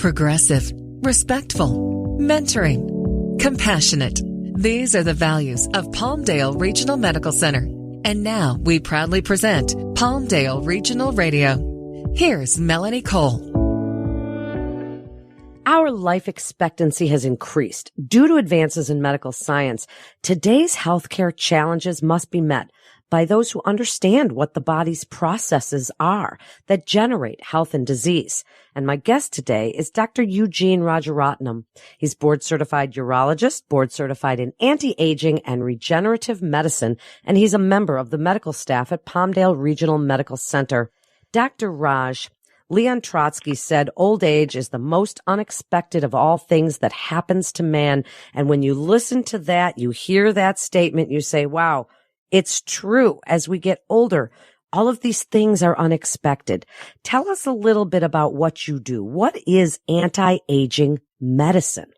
progressive, respectful, mentoring, compassionate. These are the values of Palmdale Regional Medical Center. And now we proudly present Palmdale Regional Radio. Here's Melanie Cole. Our life expectancy has increased due to advances in medical science. Today's healthcare challenges must be met by those who understand what the body's processes are that generate health and disease. And my guest today is Dr. Eugene Rajaratnam. He's board-certified urologist, board-certified in anti-aging and regenerative medicine, and he's a member of the medical staff at Palmdale Regional Medical Center. Dr. Raj, Leon Trotsky said, old age is the most unexpected of all things that happens to man. And when you listen to that, you hear that statement, you say, wow, it's true. As we get older, all of these things are unexpected. Tell us a little bit about what you do. What is anti-aging medicine?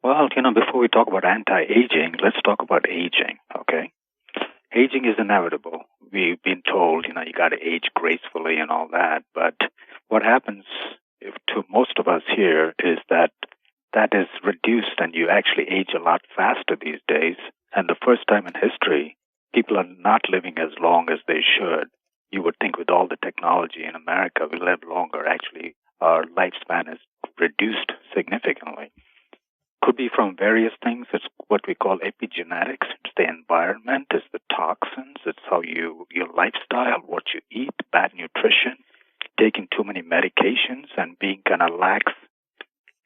Well, before we talk about anti-aging, let's talk about aging, okay? Aging is inevitable. We've been told, you got to age gracefully and all that. But what happens to most of us here is that is reduced and you actually age a lot faster these days. And the first time in history, people are not living as long as they should. You would think with all the technology in America, we live longer. Actually, our lifespan is reduced significantly. Could be from various things. It's what we call epigenetics. It's the environment, it's the toxins, it's how your lifestyle, what you eat, bad nutrition, taking too many medications and being kind of lax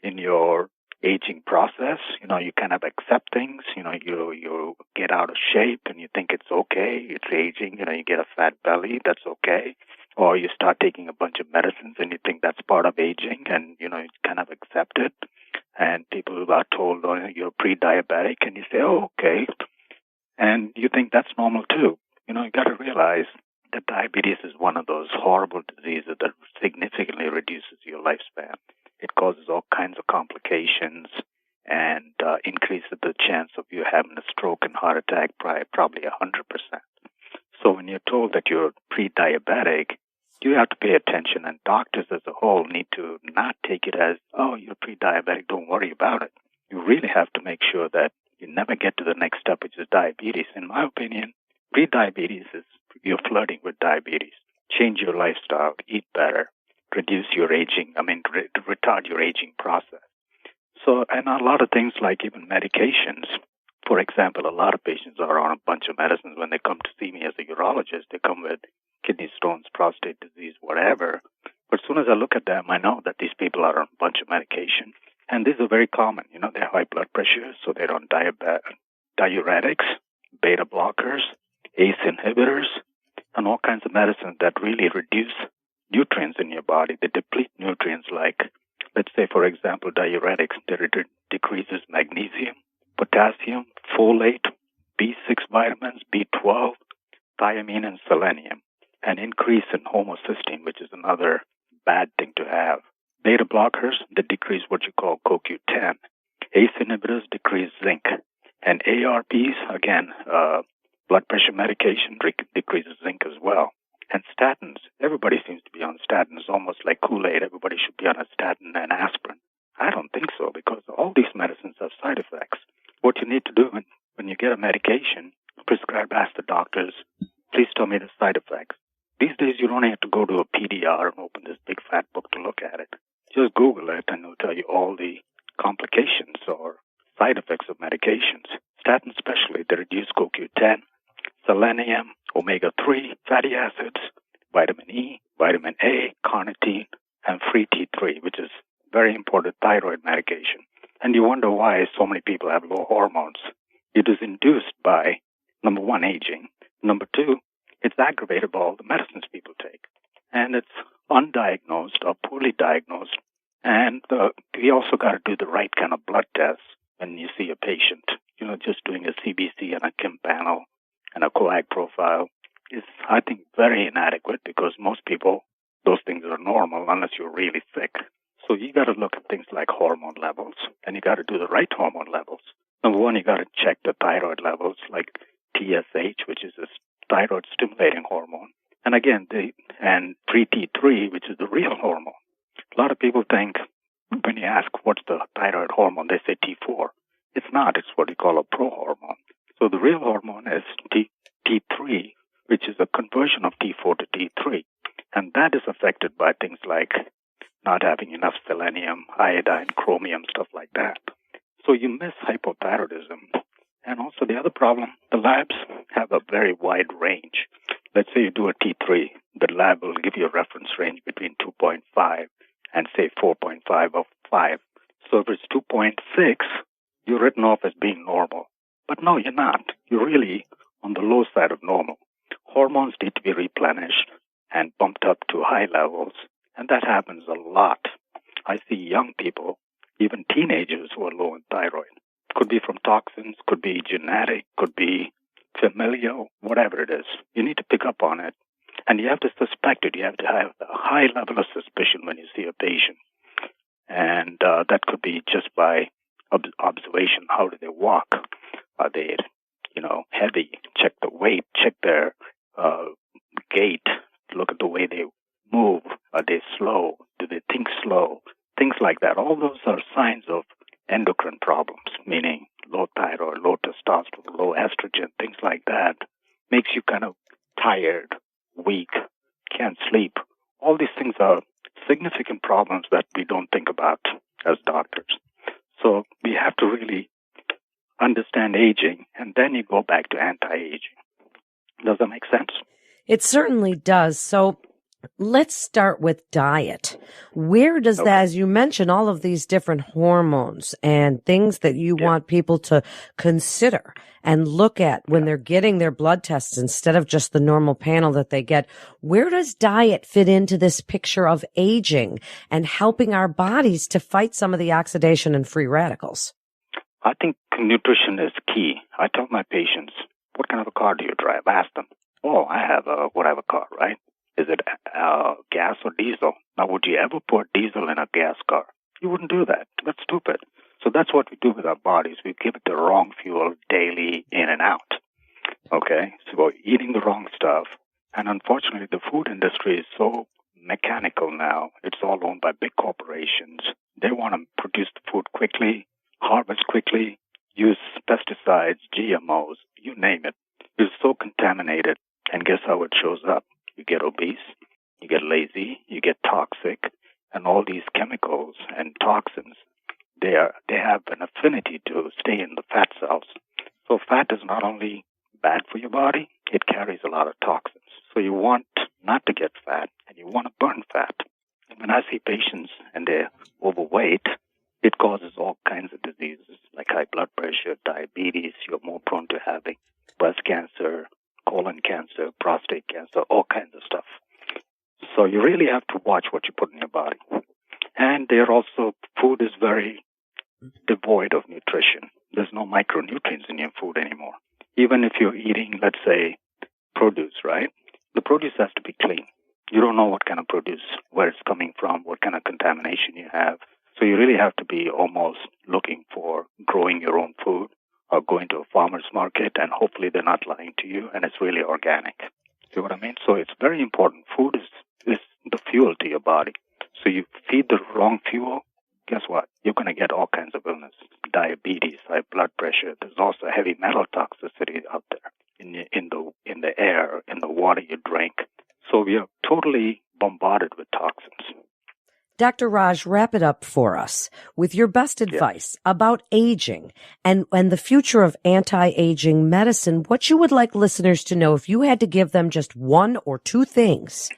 in your aging process. You kind of accept things. You get out of shape and you think it's okay. It's aging. You get a fat belly. That's okay. Or you start taking a bunch of medicines and you think that's part of aging and, you kind of accept it. And people are told, oh, you're pre-diabetic, and you say, oh, okay. And you think that's normal too. You got to realize that diabetes is one of those horrible diseases that significantly reduces your lifespan. It causes all kinds of complications and increases the chance of you having a stroke and heart attack by probably 100%. So when you're told that you're pre-diabetic, you have to pay attention, and doctors as a whole need to not take it as, oh, you're pre-diabetic, don't worry about it. You really have to make sure that you never get to the next step, which is diabetes. In my opinion, pre-diabetes is you're flirting with diabetes. Change your lifestyle, eat better, reduce your aging, retard your aging process. So, and a lot of things like even medications. For example, a lot of patients are on a bunch of medicines when they come to see me as a urologist. They come with kidney stones, prostate disease, whatever. But as soon as I look at them, I know that these people are on a bunch of medication. And these are very common. They have high blood pressure, so they're on diuretics, beta blockers, ACE inhibitors, and all kinds of medicines that really reduce nutrients in your body. They deplete nutrients like, let's say, for example, diuretics. That decreases magnesium, potassium, folate, B6 vitamins, B12, thiamine, and selenium. An increase in homocysteine, which is another bad thing to have. Beta blockers, that decrease what you call CoQ10. ACE inhibitors decrease zinc. And ARBs, again, blood pressure medication, decreases zinc as well. And statins, everybody seems to be on statins, almost like Kool-Aid. Everybody should be on a statin and aspirin. I don't think so, because all these medicines have side effects. What you need to do when you get a medication, ask the doctors, please tell me the side effects. These days, you don't have to go to a PDR and open this big fat book to look at it. Just Google it, and it'll tell you all the complications or side effects of medications. Statins especially, they reduce CoQ10, selenium, omega-3 fatty acids, vitamin E, vitamin A, carnitine, and free T3, which is very important thyroid medication. And you wonder why so many people have low hormones. It is induced by, number one, aging. Number two, it's aggravated by all the medicines people take. And it's undiagnosed or poorly diagnosed. And we also got to do the right kind of blood tests when you see a patient. Just doing a CBC and a KIM panel and a coag profile is, I think, very inadequate because most people, those things are normal unless you're really sick. So you got to look at things like hormone levels, and you got to do the right hormone levels. Number one, you got to check the thyroid levels like TSH, which is a thyroid stimulating hormone. And again, and free T3, which is the real hormone. A lot of people think ask, what's the thyroid hormone? They say T4. It's not. It's what we call a prohormone. So the real hormone is T3, which is a conversion of T4 to T3. And that is affected by things like not having enough selenium, iodine, chromium, stuff like that. So you miss hypothyroidism. And also the other problem, the labs have a very wide range. Let's say you do a T3, the lab will give you a reference range between 2.5 and say 4.5 or 5. So if it's 2.6, you're written off as being normal. But no, you're not. You're really on the low side of normal. Hormones need to be replenished and bumped up to high levels, and that happens a lot. I see young people, even teenagers, who are low in thyroid. Could be from toxins, could be genetic, could be familial, whatever it is. You need to pick up on it, and you have to suspect it. You have to have a high level of suspicion when you see a patient, and that could be just by observation. How do they walk? Are they, heavy? Check the weight. Check their gait. Look at the way they move. Are they slow? Do they think slow? Things like that. All those are signs of endocrine problems, meaning low thyroid, low testosterone, low estrogen, things like that. Makes you kind of tired, weak, can't sleep. All these things are significant problems that we don't think about as doctors. So we have to really understand aging, and then you go back to anti-aging. Does that make sense? It certainly does. So let's start with diet. Where does that, as you mentioned, all of these different hormones and things that you want people to consider and look at when they're getting their blood tests instead of just the normal panel that they get, where does diet fit into this picture of aging and helping our bodies to fight some of the oxidation and free radicals? I think nutrition is key. I tell my patients, what kind of a car do you drive? Ask them. Oh, I have a whatever car, right? Is it gas or diesel? Now, would you ever put diesel in a gas car? You wouldn't do that. That's stupid. So that's what we do with our bodies. We give it the wrong fuel daily in and out. Okay? So we're eating the wrong stuff. And unfortunately, the food industry is so mechanical now. It's all owned by big corporations. They want to produce the food quickly, harvest quickly, use pesticides, GMOs, you name it. It's so contaminated. And guess how it shows up? You get obese, you get lazy, you get toxic, and all these chemicals and toxins, they have an affinity to stay in the fat cells. So fat is not only bad for your body, it carries a lot of toxins. So you want not to get fat, and you want to burn fat. And when I see patients and they're overweight, it causes all kinds of diseases like high blood pressure, diabetes. You're more prone to having breast cancer, colon cancer, prostate cancer, all kinds of stuff. So you really have to watch what you put in your body. And food is very devoid of nutrition. There's no micronutrients in your food anymore. Even if you're eating, let's say, produce, right? The produce has to be clean. You don't know what kind of produce, where it's coming from, what kind of contamination you have. So you really have to be almost looking for growing your own food or going to a farmer's market, and hopefully they're not lying to you and it's really organic. See what I mean? So it's very important. Food is the fuel to your body. So you feed the wrong fuel, guess what? You're going to get all kinds of illness, diabetes, high blood pressure. There's also heavy metal toxicity out there in the air, in the water you drink. So we are totally bombarded with toxins. Dr. Raj, wrap it up for us with your best advice about aging and the future of anti-aging medicine. What you would like listeners to know, if you had to give them just one or two things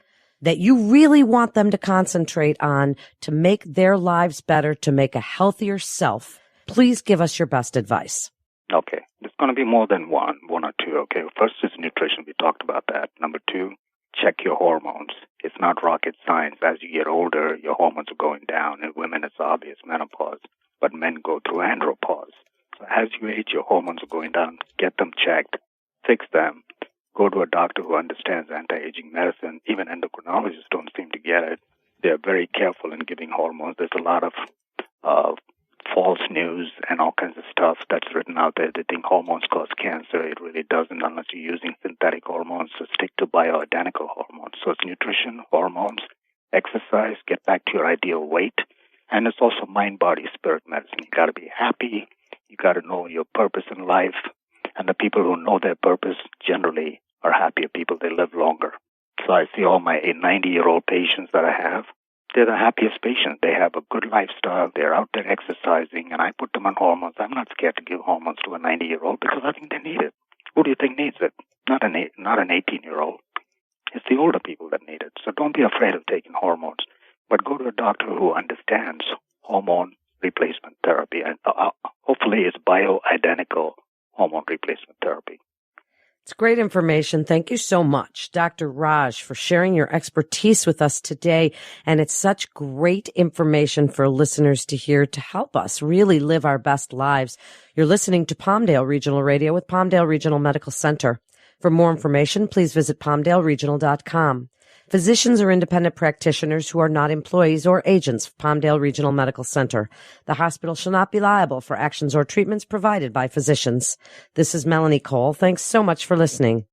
that you really want them to concentrate on to make their lives better, to make a healthier self, please give us your best advice. Okay. There's going to be more than one or two. Okay. First is nutrition. We talked about that. Number two, check your hormones. It's not rocket science. As you get older, your hormones are going down. In women, it's obvious, menopause. But men go through andropause. So as you age, your hormones are going down. Get them checked. Fix them. Go to a doctor who understands anti-aging medicine. Even endocrinologists don't seem to get it. They're very careful in giving hormones. There's a lot of false news and all kinds of stuff that's written out there. They think hormones cause cancer. It really doesn't unless you're using synthetic hormones. So stick to bioidentical hormones. So it's nutrition, hormones, exercise, get back to your ideal weight, And it's also mind, body, spirit medicine. You got to be happy. You got to know your purpose in life. And the people who know their purpose generally are happier people. They live longer. So I see all my 90-year-old patients that I have. They're the happiest patients. They have a good lifestyle. They're out there exercising, and I put them on hormones. I'm not scared to give hormones to a 90-year-old because I think they need it. Who do you think needs it? Not an 18-year-old. It's the older people that need it. So don't be afraid of taking hormones, but go to a doctor who understands hormone replacement therapy, and hopefully it's bioidentical hormone replacement therapy. It's great information. Thank you so much, Dr. Raj, for sharing your expertise with us today. And it's such great information for listeners to hear to help us really live our best lives. You're listening to Palmdale Regional Radio with Palmdale Regional Medical Center. For more information, please visit palmdaleregional.com. Physicians are independent practitioners who are not employees or agents of Palmdale Regional Medical Center. The hospital shall not be liable for actions or treatments provided by physicians. This is Melanie Cole. Thanks so much for listening.